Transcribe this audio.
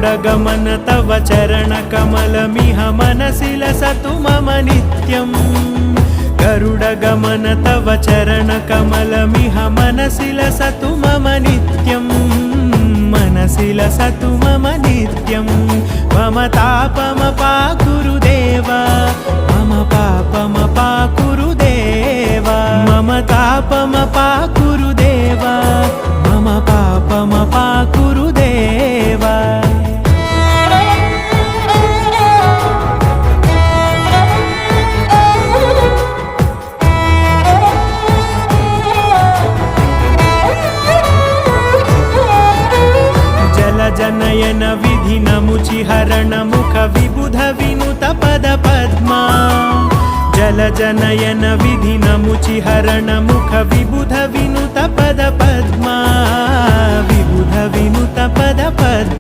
गरुडगमन तव चरणकमलमिह मनसि लसतु मम नित्यम् गरुडगमन तव चरणकमलमिह मनसि लसतु मम नित्यम् मनसि लसतु मम नित्यम् मम तापमपाकुरु देव मम पापमपाकुरु देव मम तापमपाकुरु देव मम पापमपाकुरु देव जनयन विधि नमुचिहरण मुख विबुध विनुत पद पद्मा जल जनयन विधि नमुचिहरण मुख विबुध विनुत पद पद्मा विबुध विनुत पद पद्मा